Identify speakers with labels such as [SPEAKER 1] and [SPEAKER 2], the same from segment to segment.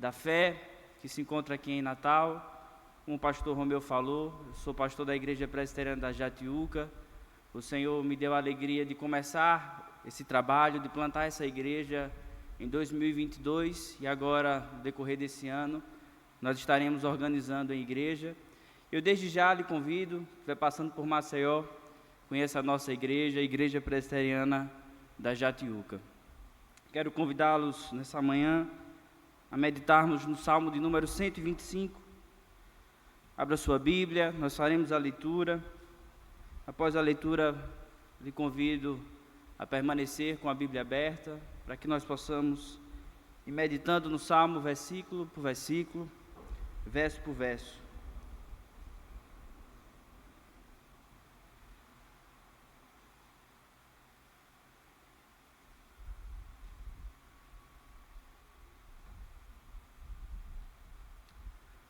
[SPEAKER 1] da Fé, que se encontra aqui em Natal. Como o pastor Romeu falou, eu sou pastor da Igreja Presbiteriana da Jatiuca. O Senhor me deu a alegria de começar esse trabalho, de plantar essa igreja em 2022, e agora, no decorrer desse ano, nós estaremos organizando a igreja. Eu desde já lhe convido, se estiver passando por Maceió, conheça a nossa igreja, a Igreja Presbiteriana da Jatiuca. Quero convidá-los nessa manhã a meditarmos no Salmo de número 125. Abra sua Bíblia, nós faremos a leitura. Após a leitura, lhe convido a permanecer com a Bíblia aberta, para que nós possamos ir meditando no Salmo, versículo por versículo, verso por verso.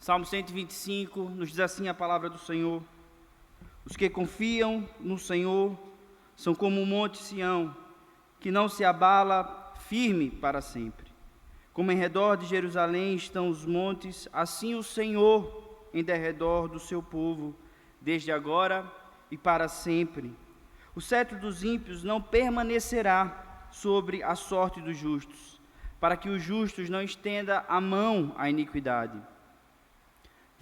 [SPEAKER 1] Salmo 125 nos diz assim a palavra do Senhor: os que confiam no Senhor são como o monte Sião, que não se abala, firme para sempre. Como em redor de Jerusalém estão os montes, assim o Senhor em derredor do seu povo, desde agora e para sempre. O cetro dos ímpios não permanecerá sobre a sorte dos justos, para que os justos não estenda a mão à iniquidade.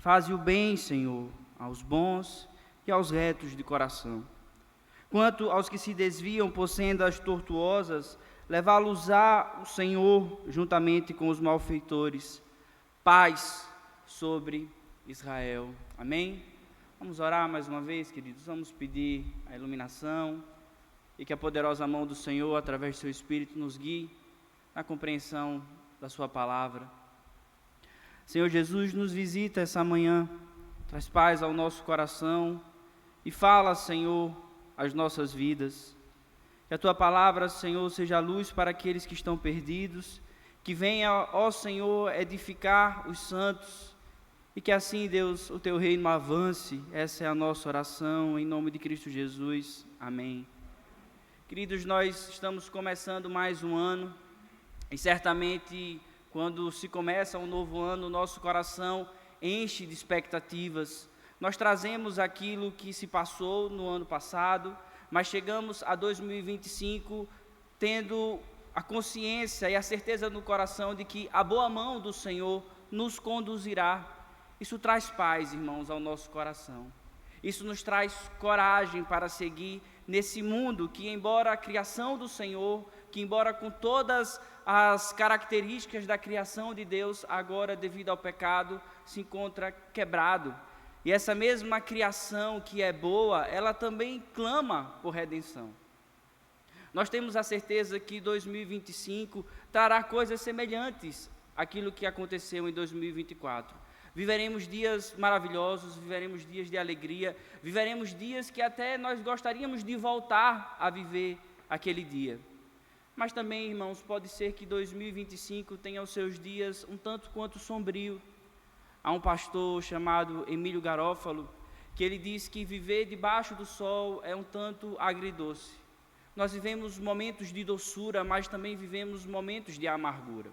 [SPEAKER 1] Faze o bem, Senhor, aos bons e aos retos de coração. Quanto aos que se desviam por sendas tortuosas, levá-los-á o Senhor juntamente com os malfeitores. Paz sobre Israel. Amém? Vamos orar mais uma vez, queridos. Vamos pedir a iluminação e que a poderosa mão do Senhor, através do seu Espírito, nos guie na compreensão da sua palavra. Senhor Jesus, nos visita essa manhã, traz paz ao nosso coração e fala, Senhor, as nossas vidas. Que a Tua palavra, Senhor, seja luz para aqueles que estão perdidos, que venha, ó Senhor, edificar os santos, e que assim, Deus, o Teu reino avance. Essa é a nossa oração, em nome de Cristo Jesus. Amém. Queridos, nós estamos começando mais um ano, e certamente, quando se começa um novo ano, o nosso coração enche de expectativas. Nós trazemos aquilo que se passou no ano passado, mas chegamos a 2025 tendo a consciência e a certeza no coração de que a boa mão do Senhor nos conduzirá. Isso traz paz, irmãos, ao nosso coração. Isso nos traz coragem para seguir nesse mundo que, embora a criação do Senhor, que embora com todas as características da criação de Deus, agora, devido ao pecado, se encontra quebrado. E essa mesma criação que é boa, ela também clama por redenção. Nós temos a certeza que 2025 trará coisas semelhantes àquilo que aconteceu em 2024. Viveremos dias maravilhosos, viveremos dias de alegria, viveremos dias que até nós gostaríamos de voltar a viver aquele dia. Mas também, irmãos, pode ser que 2025 tenha os seus dias um tanto quanto sombrio. Há um pastor chamado Emílio Garófalo, que ele diz que viver debaixo do sol é um tanto agridoce. Nós vivemos momentos de doçura, mas também vivemos momentos de amargura.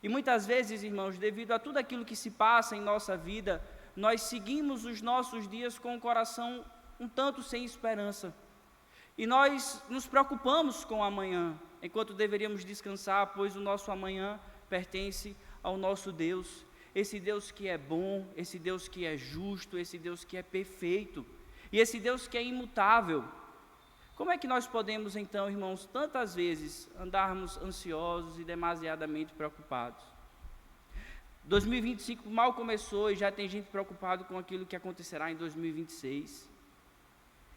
[SPEAKER 1] E muitas vezes, irmãos, devido a tudo aquilo que se passa em nossa vida, nós seguimos os nossos dias com o coração um tanto sem esperança. E nós nos preocupamos com o amanhã, enquanto deveríamos descansar, pois o nosso amanhã pertence ao nosso Deus. Esse Deus que é bom, esse Deus que é justo, esse Deus que é perfeito, e esse Deus que é imutável. Como é que nós podemos então, irmãos, tantas vezes andarmos ansiosos e demasiadamente preocupados? 2025 mal começou e já tem gente preocupada com aquilo que acontecerá em 2026.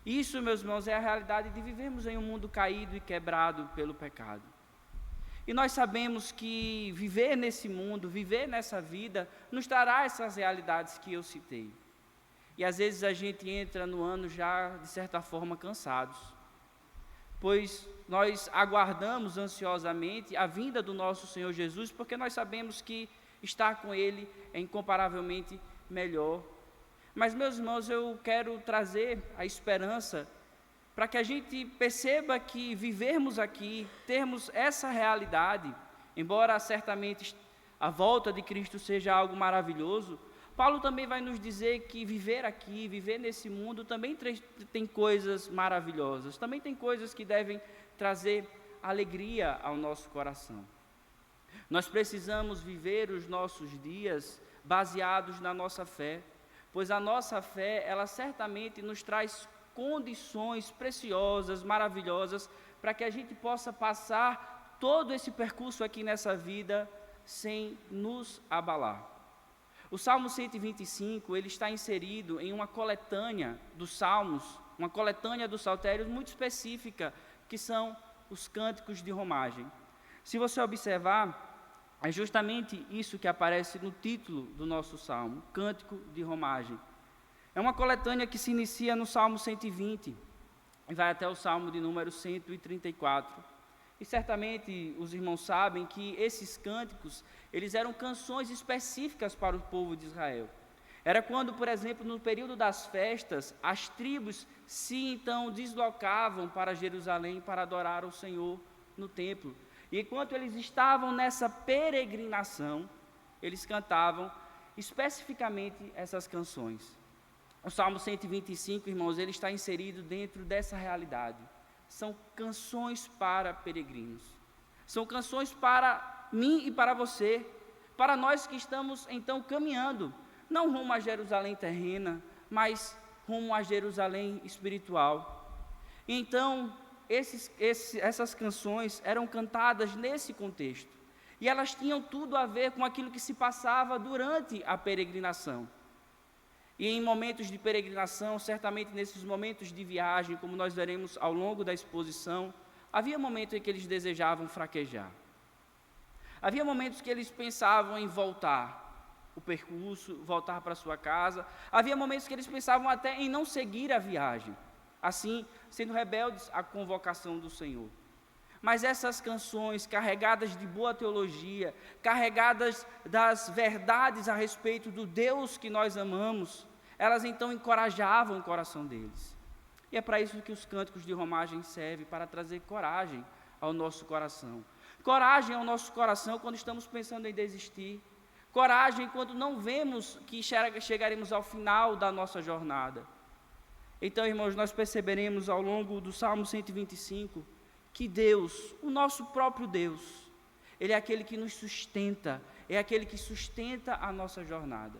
[SPEAKER 1] Isso, meus irmãos, é a realidade de vivermos em um mundo caído e quebrado pelo pecado. E nós sabemos que viver nesse mundo, viver nessa vida, nos trará essas realidades que eu citei. E às vezes a gente entra no ano já, de certa forma, cansados, pois nós aguardamos ansiosamente a vinda do nosso Senhor Jesus, porque nós sabemos que estar com Ele é incomparavelmente melhor. Mas, meus irmãos, eu quero trazer a esperança para que a gente perceba que vivermos aqui, termos essa realidade, embora certamente a volta de Cristo seja algo maravilhoso, Paulo também vai nos dizer que viver aqui, viver nesse mundo, também tem coisas maravilhosas, também tem coisas que devem trazer alegria ao nosso coração. Nós precisamos viver os nossos dias baseados na nossa fé, pois a nossa fé, ela certamente nos traz condições preciosas, maravilhosas, para que a gente possa passar todo esse percurso aqui nessa vida sem nos abalar. O Salmo 125, ele está inserido em uma coletânea dos salmos, uma coletânea dos saltérios muito específica, que são os cânticos de romagem. Se você observar, é justamente isso que aparece no título do nosso salmo, Cântico de Romagem. É uma coletânea que se inicia no Salmo 120 e vai até o Salmo de número 134. E certamente os irmãos sabem que esses cânticos, eles eram canções específicas para o povo de Israel. Era quando, por exemplo, no período das festas, as tribos se então deslocavam para Jerusalém para adorar o Senhor no templo. E enquanto eles estavam nessa peregrinação, eles cantavam especificamente essas canções. O Salmo 125, irmãos, ele está inserido dentro dessa realidade. São canções para peregrinos. São canções para mim e para você, para nós que estamos então caminhando, não rumo a Jerusalém terrena, mas rumo a Jerusalém espiritual. Então, essas canções eram cantadas nesse contexto, e elas tinham tudo a ver com aquilo que se passava durante a peregrinação. E em momentos de peregrinação, certamente nesses momentos de viagem, como nós veremos ao longo da exposição, havia momentos em que eles desejavam fraquejar. Havia momentos que eles pensavam em voltar o percurso, voltar para sua casa. Havia momentos que eles pensavam até em não seguir a viagem, assim, sendo rebeldes à convocação do Senhor. Mas essas canções, carregadas de boa teologia, carregadas das verdades a respeito do Deus que nós amamos, elas então encorajavam o coração deles. E é para isso que os cânticos de romagem servem, para trazer coragem ao nosso coração. Coragem ao nosso coração quando estamos pensando em desistir. Coragem quando não vemos que chegaremos ao final da nossa jornada. Então, irmãos, nós perceberemos ao longo do Salmo 125 que Deus, o nosso próprio Deus, Ele é aquele que nos sustenta, é aquele que sustenta a nossa jornada.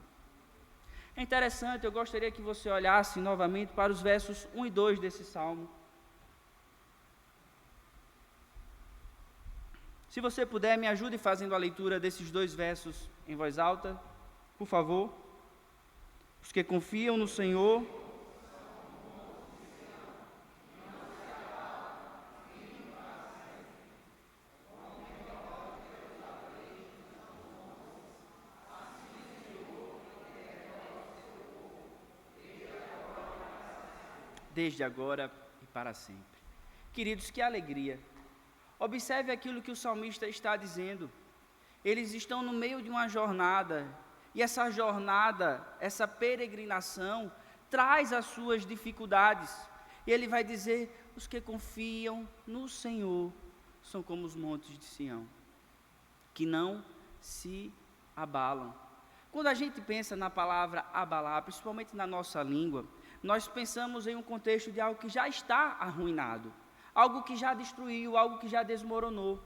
[SPEAKER 1] É interessante, eu gostaria que você olhasse novamente para os versos 1 e 2 desse Salmo. Se você puder, me ajude fazendo a leitura desses dois versos em voz alta, por favor. Os que confiam no Senhor. Desde agora e para sempre. Queridos, que alegria! Observe aquilo que o salmista está dizendo. Eles estão no meio de uma jornada, e essa jornada, essa peregrinação, traz as suas dificuldades. E ele vai dizer: os que confiam no Senhor são como os montes de Sião, que não se abalam. Quando a gente pensa na palavra abalar, principalmente na nossa língua, nós pensamos em um contexto de algo que já está arruinado, algo que já destruiu, algo que já desmoronou.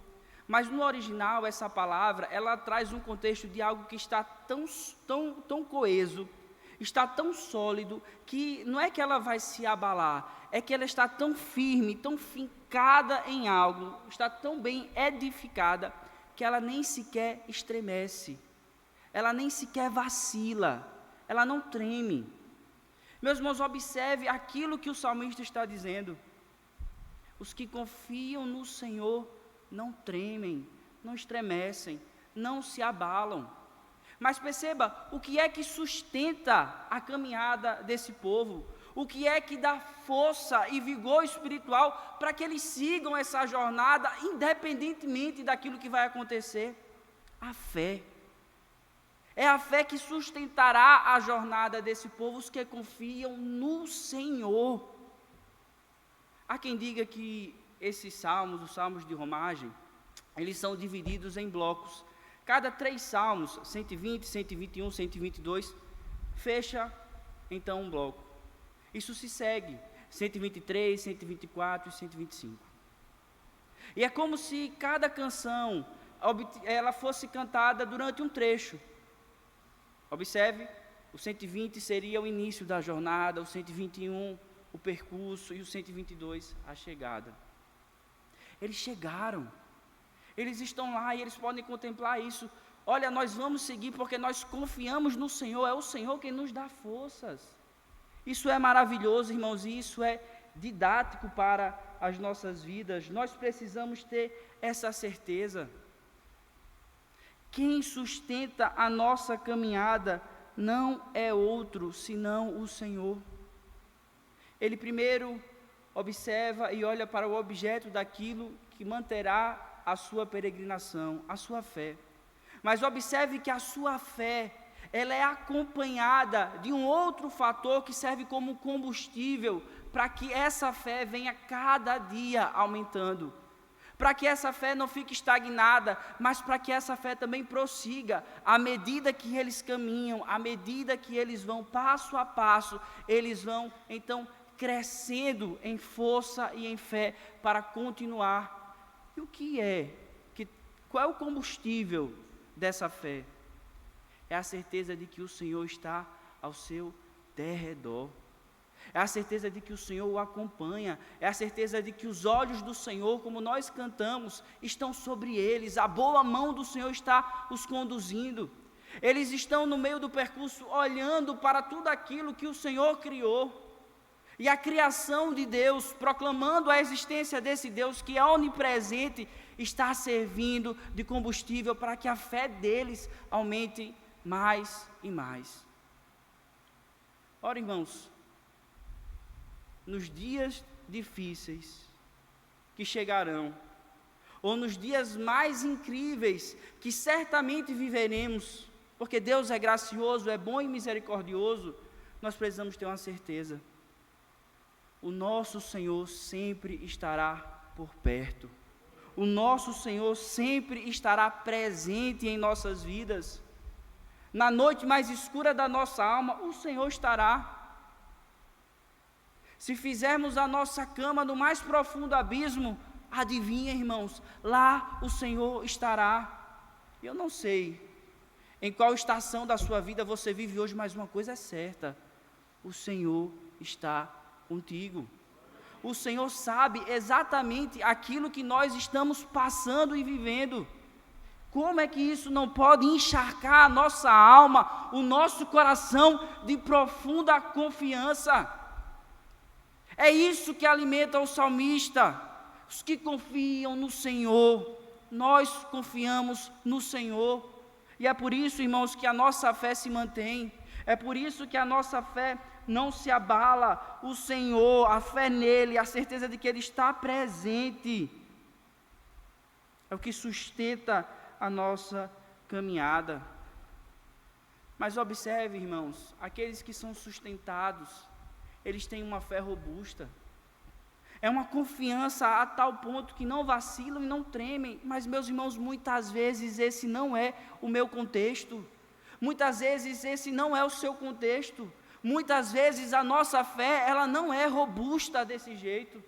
[SPEAKER 1] Mas no original, essa palavra, ela traz um contexto de algo que está tão coeso, está tão sólido, que não é que ela vai se abalar, é que ela está tão firme, tão fincada em algo, está tão bem edificada, que ela nem sequer estremece, ela nem sequer vacila, ela não treme. Meus irmãos, observe aquilo que o salmista está dizendo. Os que confiam no Senhor não tremem, não estremecem, não se abalam. Mas perceba, o que é que sustenta a caminhada desse povo? O que é que dá força e vigor espiritual para que eles sigam essa jornada, independentemente daquilo que vai acontecer? A fé. É a fé que sustentará a jornada desse povo, os que confiam no Senhor. Há quem diga que esses salmos, os salmos de romagem, eles são divididos em blocos. Cada 3 salmos, 120, 121, 122, fecha então um bloco. Isso se segue, 123, 124 e 125. E é como se cada canção ela fosse cantada durante um trecho. Observe, o 120 seria o início da jornada, o 121 o percurso e o 122 a chegada. Eles chegaram, eles estão lá e eles podem contemplar isso. Olha, nós vamos seguir porque nós confiamos no Senhor, é o Senhor quem nos dá forças. Isso é maravilhoso, irmãos, e isso é didático para as nossas vidas. Nós precisamos ter essa certeza. Quem sustenta a nossa caminhada não é outro senão o Senhor. Ele primeiro observa e olha para o objeto daquilo que manterá a sua peregrinação, a sua fé. Mas observe que a sua fé, ela é acompanhada de um outro fator que serve como combustível para que essa fé venha cada dia aumentando. Para que essa fé não fique estagnada, mas para que essa fé também prossiga. À medida que eles caminham, à medida que eles vão passo a passo, eles vão então crescendo em força e em fé para continuar. E o que é? Qual é o combustível dessa fé? É a certeza de que o Senhor está ao seu derredor. É a certeza de que o Senhor o acompanha. É a certeza de que os olhos do Senhor, como nós cantamos, estão sobre eles. A boa mão do Senhor está os conduzindo. Eles estão no meio do percurso olhando para tudo aquilo que o Senhor criou. E a criação de Deus, proclamando a existência desse Deus que é onipresente, está servindo de combustível para que a fé deles aumente mais e mais. Ora, irmãos, nos dias difíceis que chegarão, ou nos dias mais incríveis que certamente viveremos, porque Deus é gracioso, é bom e misericordioso, nós precisamos ter uma certeza: o nosso Senhor sempre estará por perto, o nosso Senhor sempre estará presente em nossas vidas. Na noite mais escura da nossa alma, o Senhor estará. Se fizermos a nossa cama no mais profundo abismo, adivinha, irmãos, lá o Senhor estará. Eu não sei em qual estação da sua vida você vive hoje, mas uma coisa é certa: o Senhor está contigo. O Senhor sabe exatamente aquilo que nós estamos passando e vivendo. Como é que isso não pode encharcar a nossa alma, o nosso coração de profunda confiança? É isso que alimenta o salmista. Os que confiam no Senhor, nós confiamos no Senhor. E é por isso, irmãos, que a nossa fé se mantém. É por isso que a nossa fé não se abala. O Senhor, a fé nele, a certeza de que Ele está presente, é o que sustenta a nossa caminhada. Mas observe, irmãos, aqueles que são sustentados, eles têm uma fé robusta. É uma confiança a tal ponto que não vacilam e não tremem. Mas, meus irmãos, muitas vezes esse não é o meu contexto. Muitas vezes esse não é o seu contexto. Muitas vezes a nossa fé, ela não é robusta desse jeito.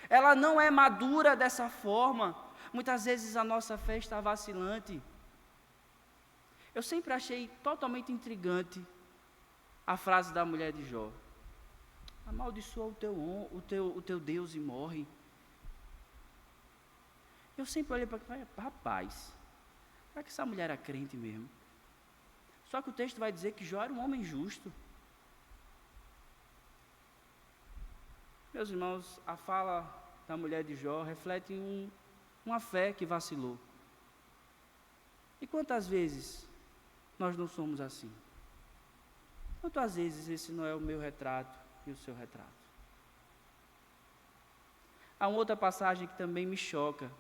[SPEAKER 1] Ela não é madura dessa forma. Muitas vezes a nossa fé está vacilante. Eu sempre achei totalmente intrigante a frase da mulher de Jó: amaldiçoa o teu Deus e morre. Eu sempre olhei para ele, rapaz, será que essa mulher era crente mesmo? Só que o texto vai dizer que Jó era um homem justo. Meus irmãos, a fala da mulher de Jó reflete uma fé que vacilou. E quantas vezes nós não somos assim? Quantas vezes esse não é o meu retrato e o seu retrato? Há uma outra passagem que também me choca.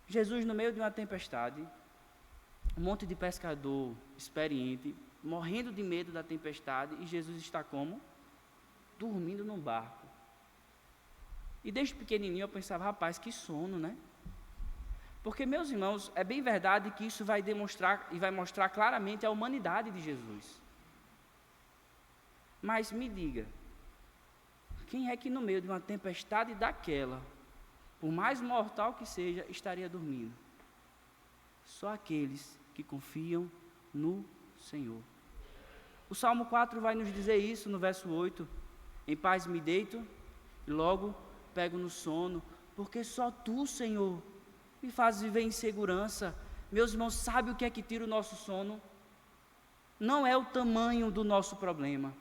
[SPEAKER 1] Jesus, no meio de uma tempestade, um monte de pescador experiente, morrendo de medo da tempestade, e Jesus está como? Dormindo num barco. E desde pequenininho eu pensava, rapaz, que sono, né? Porque, meus irmãos, é bem verdade que isso vai demonstrar e vai mostrar claramente a humanidade de Jesus. Mas me diga, quem é que no meio de uma tempestade daquela, por mais mortal que seja, estaria dormindo? Só aqueles que confiam no Senhor. O Salmo 4 vai nos dizer isso no verso 8. Em paz me deito e logo pego no sono, porque só Tu, Senhor, me fazes viver em segurança. Meus irmãos, sabe o que é que tira o nosso sono? Não é o tamanho do nosso problema.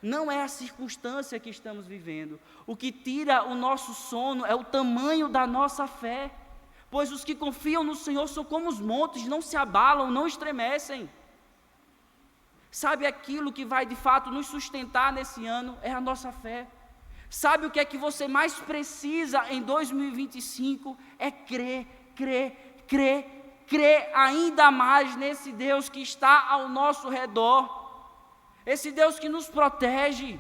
[SPEAKER 1] Não é a circunstância que estamos vivendo. O que tira o nosso sono é o tamanho da nossa fé. Pois os que confiam no Senhor são como os montes, não se abalam, não estremecem. Sabe aquilo que vai de fato nos sustentar nesse ano? É a nossa fé. Sabe o que é que você mais precisa em 2025? É crer ainda mais nesse Deus que está ao nosso redor. Esse Deus que nos protege.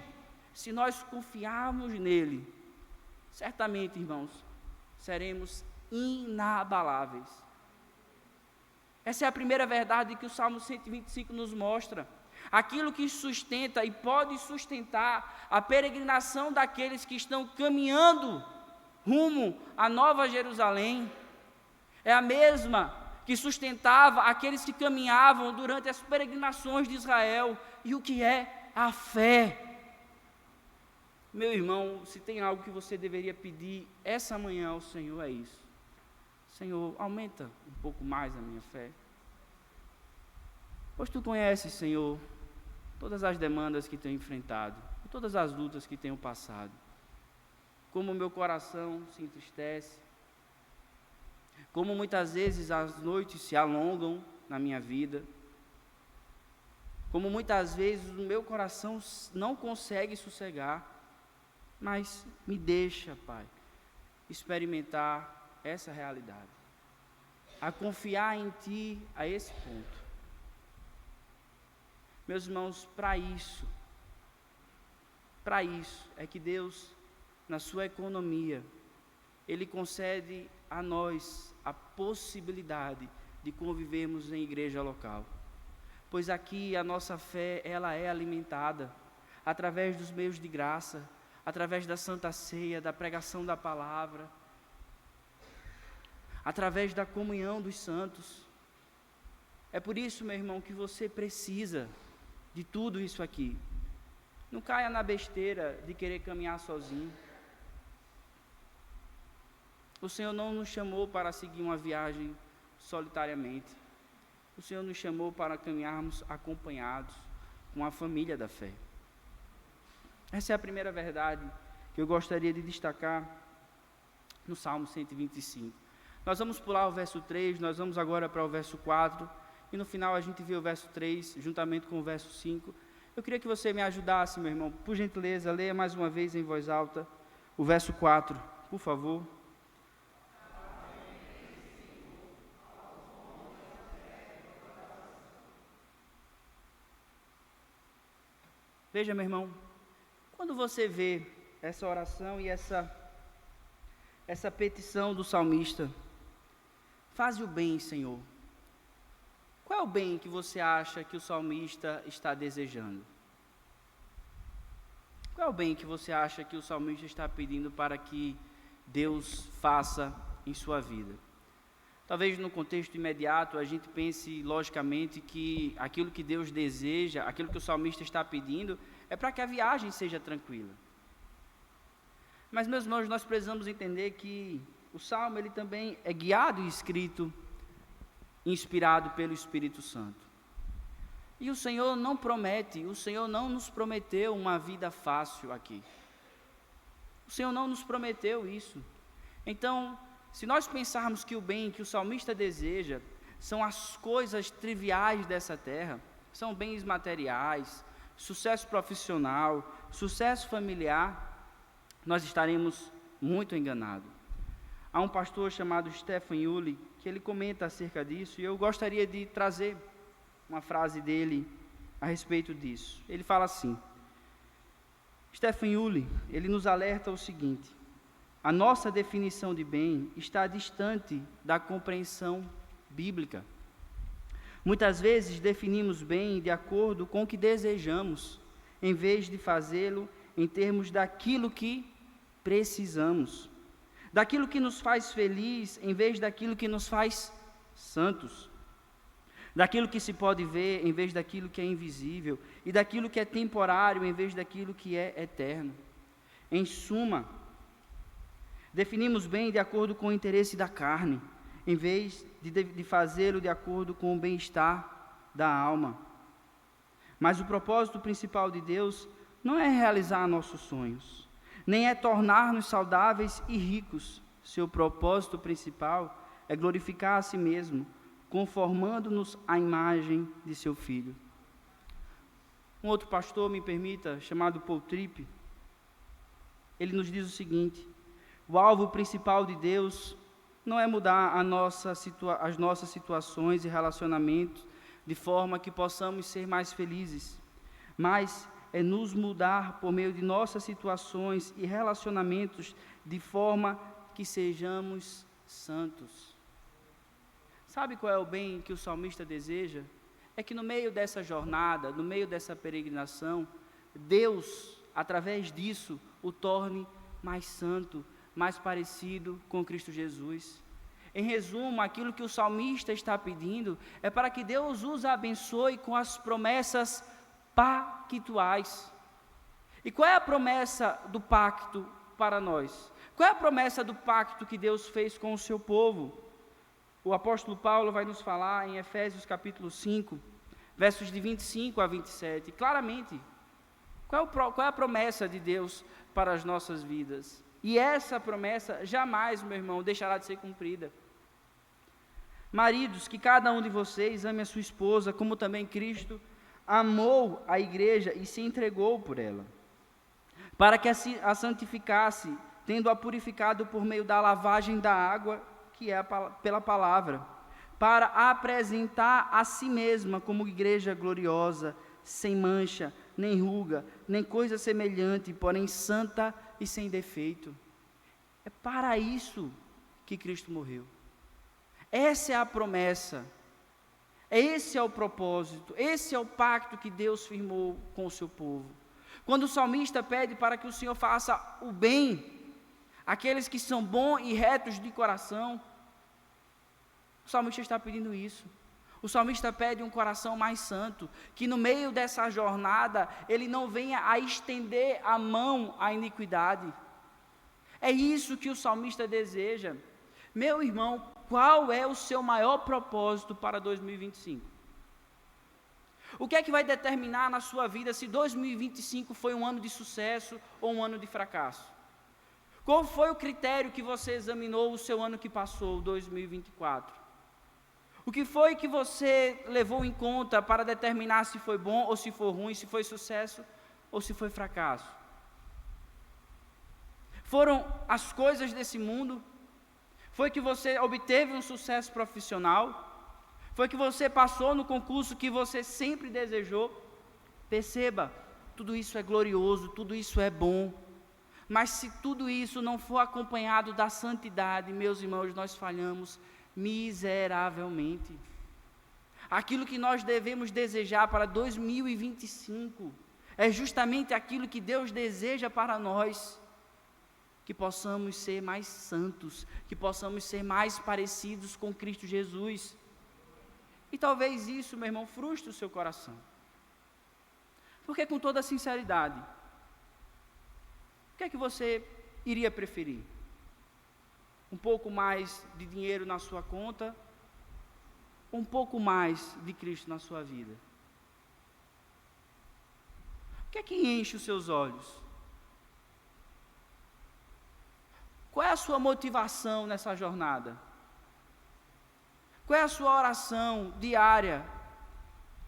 [SPEAKER 1] Se nós confiarmos nele, certamente, irmãos, seremos inabaláveis. Essa é a primeira verdade que o Salmo 125 nos mostra. Aquilo que sustenta e pode sustentar a peregrinação daqueles que estão caminhando rumo à Nova Jerusalém, é a mesma que sustentava aqueles que caminhavam durante as peregrinações de Israel. E o que é? A fé. Meu irmão, se tem algo que você deveria pedir essa manhã ao Senhor, é isso. Senhor, aumenta um pouco mais a minha fé. Pois Tu conheces, Senhor, todas as demandas que tenho enfrentado, todas as lutas que tenho passado, como o meu coração se entristece, como muitas vezes as noites se alongam na minha vida, como muitas vezes o meu coração não consegue sossegar, mas me deixa, Pai, experimentar essa realidade, a confiar em Ti a esse ponto. Meus irmãos, para isso é que Deus, na sua economia, Ele concede a nós a possibilidade de convivermos em igreja local. Pois aqui a nossa fé, ela é alimentada através dos meios de graça, através da Santa Ceia, da pregação da palavra, através da comunhão dos santos. É por isso, meu irmão, que você precisa de tudo isso aqui. Não caia na besteira de querer caminhar sozinho. O Senhor não nos chamou para seguir uma viagem solitariamente. O Senhor nos chamou para caminharmos acompanhados com a família da fé. Essa é a primeira verdade que eu gostaria de destacar no Salmo 125. Nós vamos pular o verso 3, nós vamos agora para o verso 4, e no final a gente vê o verso 3, juntamente com o verso 5. Eu queria que você me ajudasse, meu irmão, por gentileza, leia mais uma vez em voz alta o verso 4, por favor. Veja, meu irmão, quando você vê essa oração e essa petição do salmista, faze o bem, Senhor. Qual é o bem que você acha que o salmista está desejando? Qual é o bem que você acha que o salmista está pedindo para que Deus faça em sua vida? Talvez no contexto imediato a gente pense logicamente que aquilo que Deus deseja, aquilo que o salmista está pedindo, é para que a viagem seja tranquila. Mas, meus irmãos, nós precisamos entender que o Salmo ele também é guiado e escrito, inspirado pelo Espírito Santo. E o Senhor não nos prometeu uma vida fácil aqui. O Senhor não nos prometeu isso. Então, se nós pensarmos que o bem que o salmista deseja são as coisas triviais dessa terra, são bens materiais, sucesso profissional, sucesso familiar, nós estaremos muito enganados. Há um pastor chamado Stephen Yuille, que ele comenta acerca disso, e eu gostaria de trazer uma frase dele a respeito disso. Ele fala assim: Stephen Yuille, ele nos alerta o seguinte: a nossa definição de bem está distante da compreensão bíblica. Muitas vezes definimos bem de acordo com o que desejamos, em vez de fazê-lo em termos daquilo que precisamos, daquilo que nos faz feliz, em vez daquilo que nos faz santos, daquilo que se pode ver, em vez daquilo que é invisível, e daquilo que é temporário, em vez daquilo que é eterno. Em suma, definimos bem de acordo com o interesse da carne, em vez de fazê-lo de acordo com o bem-estar da alma. Mas o propósito principal de Deus não é realizar nossos sonhos, nem é tornar-nos saudáveis e ricos. Seu propósito principal é glorificar a si mesmo, conformando-nos à imagem de seu Filho. Um outro pastor, me permita, chamado Paul Tripp, ele nos diz o seguinte: o alvo principal de Deus não é mudar as nossas situações e relacionamentos de forma que possamos ser mais felizes, mas é nos mudar por meio de nossas situações e relacionamentos de forma que sejamos santos. Sabe qual é o bem que o salmista deseja? É que no meio dessa jornada, no meio dessa peregrinação, Deus, através disso, o torne mais santo, mais parecido com Cristo Jesus. Em resumo, aquilo que o salmista está pedindo é para que Deus os abençoe com as promessas pactuais. E qual é a promessa do pacto para nós? Qual é a promessa do pacto que Deus fez com o seu povo? O apóstolo Paulo vai nos falar em Efésios capítulo 5, versos de 25 a 27, claramente, qual é a promessa de Deus para as nossas vidas. E essa promessa jamais, meu irmão, deixará de ser cumprida. Maridos, que cada um de vocês ame a sua esposa, como também Cristo amou a igreja e se entregou por ela, para que a santificasse, tendo-a purificado por meio da lavagem da água, que é pela palavra, para apresentar a si mesma como igreja gloriosa, sem mancha, nem ruga, nem coisa semelhante, porém santa e sem defeito. É para isso que Cristo morreu. Essa é a promessa, esse é o propósito, esse é o pacto que Deus firmou com o seu povo. Quando o salmista pede para que o Senhor faça o bem àqueles que são bons e retos de coração, o salmista está pedindo isso. O salmista pede um coração mais santo, que no meio dessa jornada, ele não venha a estender a mão à iniquidade. É isso que o salmista deseja. Meu irmão, qual é o seu maior propósito para 2025? O que é que vai determinar na sua vida se 2025 foi um ano de sucesso ou um ano de fracasso? Qual foi o critério que você examinou o seu ano que passou, 2024? O que foi que você levou em conta para determinar se foi bom ou se foi ruim, se foi sucesso ou se foi fracasso? Foram as coisas desse mundo? Foi que você obteve um sucesso profissional? Foi que você passou no concurso que você sempre desejou? Perceba, tudo isso é glorioso, tudo isso é bom. Mas se tudo isso não for acompanhado da santidade, meus irmãos, nós falhamos miseravelmente. Aquilo que nós devemos desejar para 2025 é justamente aquilo que Deus deseja para nós, que possamos ser mais santos, que possamos ser mais parecidos com Cristo Jesus. E talvez isso, meu irmão, frustre o seu coração. Porque com toda sinceridade, o que é que você iria preferir? Um pouco mais de dinheiro na sua conta, um pouco mais de Cristo na sua vida? O que é que enche os seus olhos? Qual é a sua motivação nessa jornada? Qual é a sua oração diária,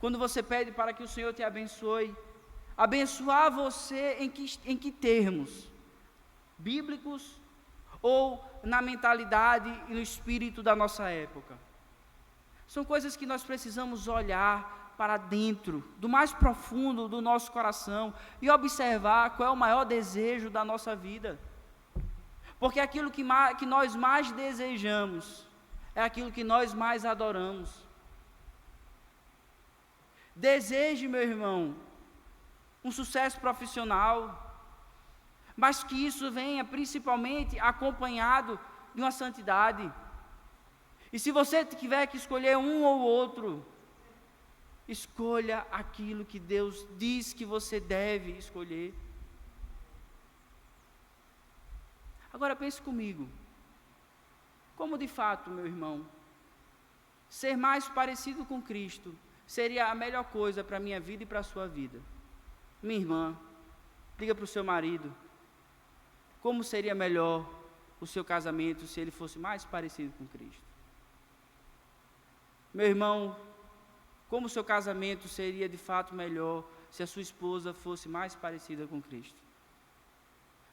[SPEAKER 1] quando você pede para que o Senhor te abençoe? Abençoar você em que termos? Bíblicos ou na mentalidade e no espírito da nossa época? São coisas que nós precisamos olhar para dentro, do mais profundo do nosso coração, e observar qual é o maior desejo da nossa vida. Porque aquilo que nós mais desejamos é aquilo que nós mais adoramos. Deseje, meu irmão, um sucesso profissional, mas que isso venha principalmente acompanhado de uma santidade. E se você tiver que escolher um ou outro, escolha aquilo que Deus diz que você deve escolher. Agora pense comigo, como de fato, meu irmão, ser mais parecido com Cristo seria a melhor coisa para a minha vida e para a sua vida? Minha irmã, diga para o seu marido, como seria melhor o seu casamento se ele fosse mais parecido com Cristo? Meu irmão, como o seu casamento seria de fato melhor se a sua esposa fosse mais parecida com Cristo?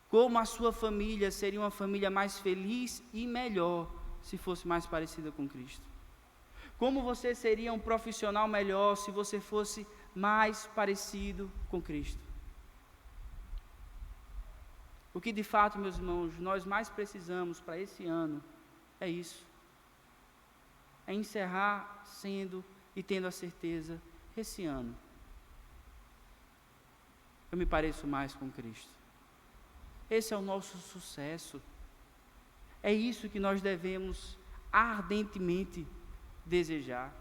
[SPEAKER 1] Como a sua família seria uma família mais feliz e melhor se fosse mais parecida com Cristo? Como você seria um profissional melhor se você fosse mais parecido com Cristo? O que de fato, meus irmãos, nós mais precisamos para esse ano é isso. É encerrar sendo e tendo a certeza, esse ano, eu me pareço mais com Cristo. Esse é o nosso sucesso. É isso que nós devemos ardentemente desejar.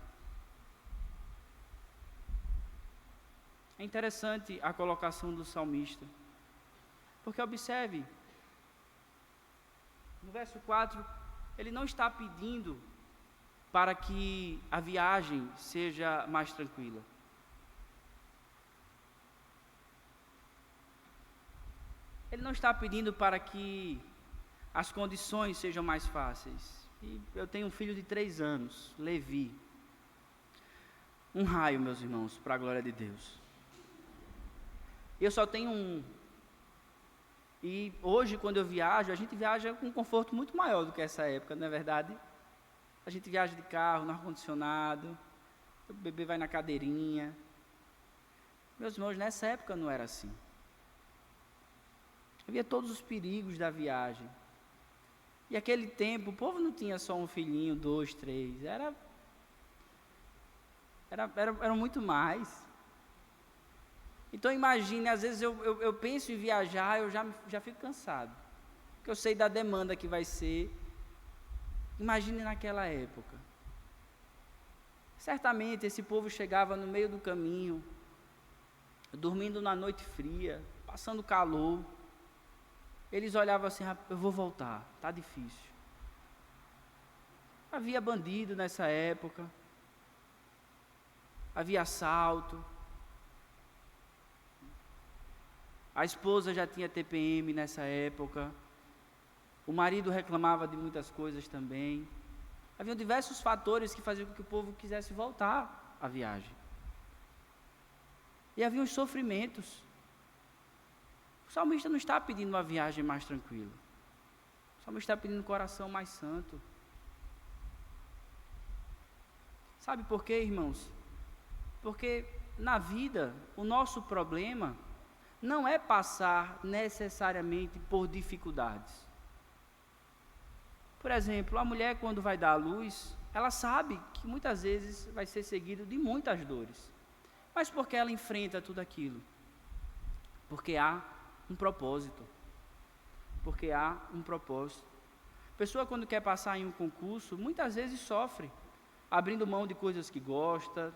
[SPEAKER 1] É interessante a colocação do salmista, porque observe, no verso 4, ele não está pedindo para que a viagem seja mais tranquila. Ele não está pedindo para que as condições sejam mais fáceis. E eu tenho um filho de 3 anos, Levi. Um raio, meus irmãos, para a glória de Deus. Eu só tenho um. E hoje, quando eu viajo, a gente viaja com um conforto muito maior do que essa época, não é verdade? A gente viaja de carro, no ar-condicionado, o bebê vai na cadeirinha. Meus irmãos, nessa época não era assim. Havia todos os perigos da viagem. E aquele tempo, o povo não tinha só um filhinho, 2, 3, eram muito mais. Então imagine, às vezes eu penso em viajar, eu já fico cansado, porque eu sei da demanda que vai ser. Imagine naquela época. Certamente esse povo chegava no meio do caminho, dormindo na noite fria, passando calor. Eles olhavam assim, eu vou voltar, está difícil. Havia bandido nessa época, havia assalto, a esposa já tinha TPM nessa época, o marido reclamava de muitas coisas também. Havia diversos fatores que faziam com que o povo quisesse voltar à viagem. E havia os sofrimentos. O salmista não está pedindo uma viagem mais tranquila. O salmista está pedindo um coração mais santo. Sabe por quê, irmãos? Porque na vida, o nosso problema não é passar necessariamente por dificuldades. Por exemplo, a mulher quando vai dar à luz, ela sabe que muitas vezes vai ser seguido de muitas dores. Mas por que ela enfrenta tudo aquilo? Porque há um propósito. Porque há um propósito. A pessoa quando quer passar em um concurso, muitas vezes sofre, abrindo mão de coisas que gosta,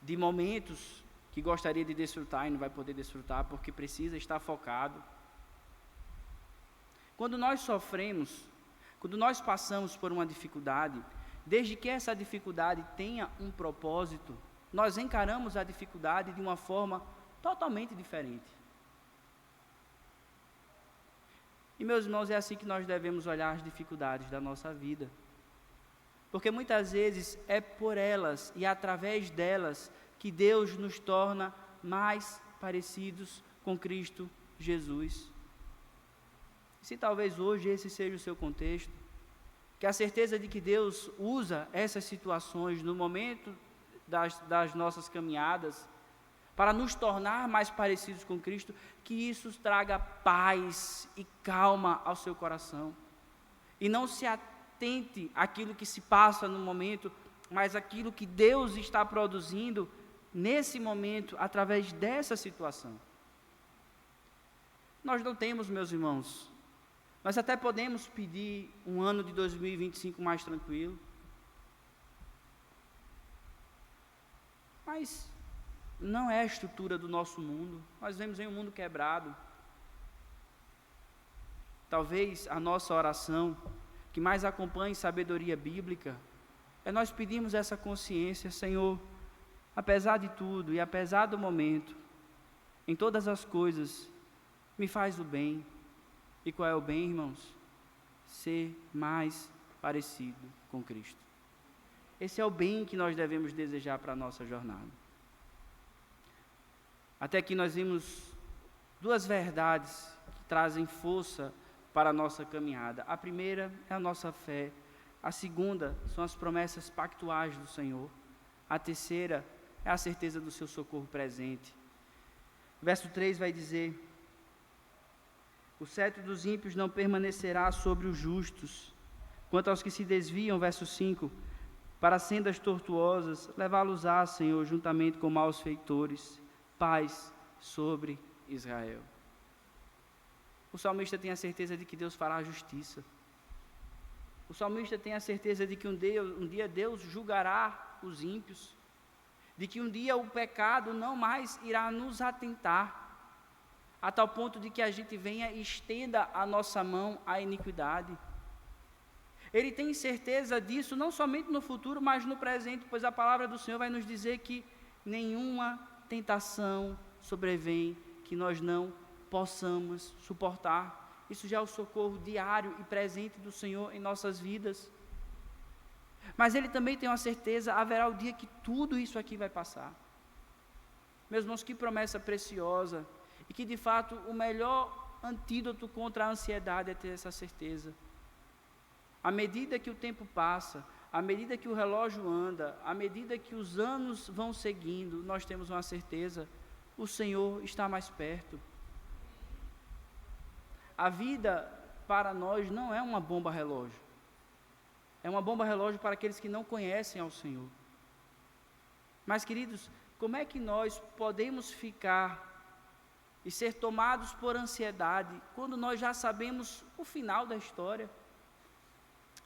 [SPEAKER 1] de momentos que gostaria de desfrutar e não vai poder desfrutar porque precisa estar focado. Quando nós sofremos, quando nós passamos por uma dificuldade, desde que essa dificuldade tenha um propósito, nós encaramos a dificuldade de uma forma totalmente diferente. E, meus irmãos, é assim que nós devemos olhar as dificuldades da nossa vida. Porque muitas vezes é por elas e através delas que Deus nos torna mais parecidos com Cristo Jesus. Se talvez hoje esse seja o seu contexto, que a certeza de que Deus usa essas situações no momento das nossas caminhadas para nos tornar mais parecidos com Cristo, que isso traga paz e calma ao seu coração. E não se atente àquilo que se passa no momento, mas aquilo que Deus está produzindo nesse momento, através dessa situação. Nós não temos, meus irmãos, nós até podemos pedir um ano de 2025 mais tranquilo, mas não é a estrutura do nosso mundo. Nós vivemos em um mundo quebrado. Talvez a nossa oração, que mais acompanhe sabedoria bíblica, é nós pedirmos essa consciência: Senhor, apesar de tudo e apesar do momento, em todas as coisas, me faz o bem. E qual é o bem, irmãos? Ser mais parecido com Cristo. Esse é o bem que nós devemos desejar para a nossa jornada. Até aqui nós vimos duas verdades que trazem força para a nossa caminhada. A primeira é a nossa fé. A segunda são as promessas pactuais do Senhor. A terceira é a certeza do seu socorro presente. O verso 3 vai dizer: o cetro dos ímpios não permanecerá sobre os justos. Quanto aos que se desviam, verso 5, para sendas tortuosas, levá-los-á, Senhor, juntamente com maus feitores. Paz sobre Israel. O salmista tem a certeza de que Deus fará justiça. O salmista tem a certeza de que um dia Deus julgará os ímpios, de que um dia o pecado não mais irá nos atentar, a tal ponto de que a gente venha e estenda a nossa mão à iniquidade. Ele tem certeza disso não somente no futuro, mas no presente, pois a palavra do Senhor vai nos dizer que nenhuma tentação sobrevém que nós não possamos suportar. Isso já é o socorro diário e presente do Senhor em nossas vidas. Mas ele também tem uma certeza: haverá o dia que tudo isso aqui vai passar. Meus irmãos, que promessa preciosa, e que de fato o melhor antídoto contra a ansiedade é ter essa certeza. À medida que o tempo passa, à medida que o relógio anda, à medida que os anos vão seguindo, nós temos uma certeza: o Senhor está mais perto. A vida para nós não é uma bomba relógio. É uma bomba relógio para aqueles que não conhecem ao Senhor. Mas, queridos, como é que nós podemos ficar e ser tomados por ansiedade quando nós já sabemos o final da história?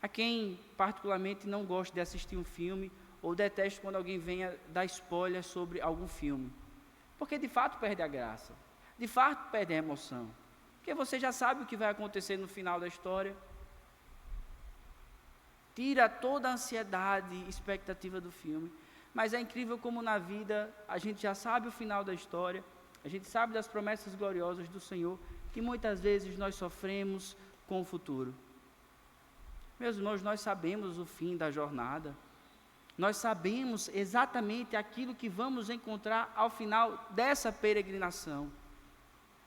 [SPEAKER 1] A quem particularmente não gosta de assistir um filme, ou detesta quando alguém venha dar spoiler sobre algum filme, porque de fato perde a graça, de fato perde a emoção, porque você já sabe o que vai acontecer no final da história. Tira toda a ansiedade e expectativa do filme. Mas é incrível como na vida a gente já sabe o final da história, a gente sabe das promessas gloriosas do Senhor, que muitas vezes nós sofremos com o futuro. Meus irmãos, nós sabemos o fim da jornada, nós sabemos exatamente aquilo que vamos encontrar ao final dessa peregrinação.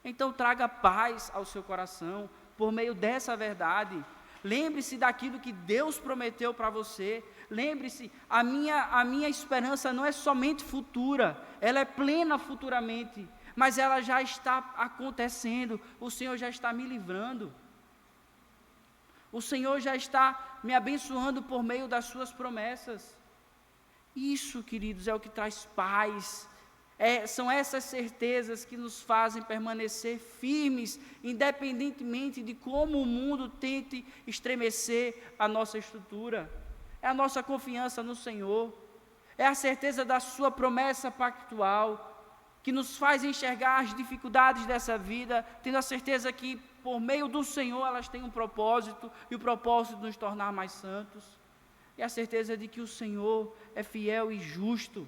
[SPEAKER 1] Então traga paz ao seu coração por meio dessa verdade. Lembre-se daquilo que Deus prometeu para você. Lembre-se, a minha esperança não é somente futura, ela é plena futuramente, mas ela já está acontecendo. O Senhor já está me livrando. O Senhor já está me abençoando por meio das suas promessas. Isso, queridos, é o que traz paz. São essas certezas que nos fazem permanecer firmes, independentemente de como o mundo tente estremecer a nossa estrutura. É a nossa confiança no Senhor, é a certeza da sua promessa pactual, que nos faz enxergar as dificuldades dessa vida, tendo a certeza que por meio do Senhor elas têm um propósito, e o propósito de nos tornar mais santos. E a certeza de que o Senhor é fiel e justo,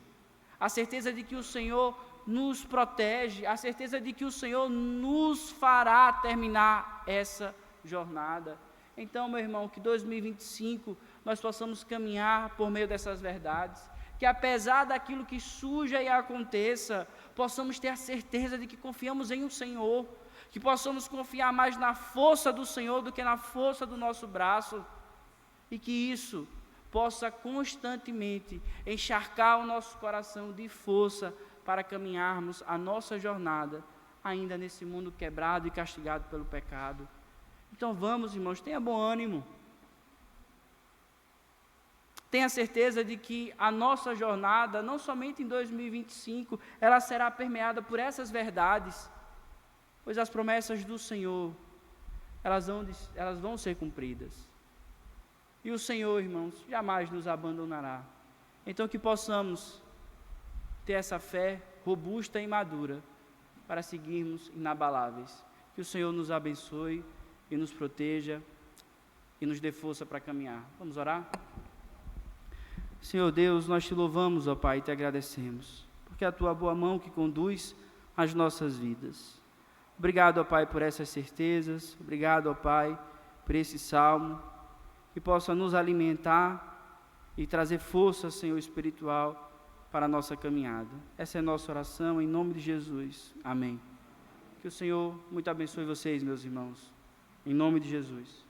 [SPEAKER 1] a certeza de que o Senhor nos protege, a certeza de que o Senhor nos fará terminar essa jornada. Então, meu irmão, que 2025 nós possamos caminhar por meio dessas verdades, que apesar daquilo que surja e aconteça, possamos ter a certeza de que confiamos em um Senhor, que possamos confiar mais na força do Senhor do que na força do nosso braço, e que isso possa constantemente encharcar o nosso coração de força para caminharmos a nossa jornada, ainda nesse mundo quebrado e castigado pelo pecado. Então vamos, irmãos, tenha bom ânimo. Tenha certeza de que a nossa jornada, não somente em 2025, ela será permeada por essas verdades, pois as promessas do Senhor, elas vão ser cumpridas. E o Senhor, irmãos, jamais nos abandonará. Então que possamos ter essa fé robusta e madura para seguirmos inabaláveis. Que o Senhor nos abençoe e nos proteja e nos dê força para caminhar. Vamos orar? Senhor Deus, nós te louvamos, ó Pai, e te agradecemos, porque é a tua boa mão que conduz as nossas vidas. Obrigado, ó Pai, por essas certezas. Obrigado, ó Pai, por esse salmo, que possa nos alimentar e trazer força, Senhor, espiritual para a nossa caminhada. Essa é a nossa oração, em nome de Jesus. Amém. Que o Senhor muito abençoe vocês, meus irmãos, em nome de Jesus.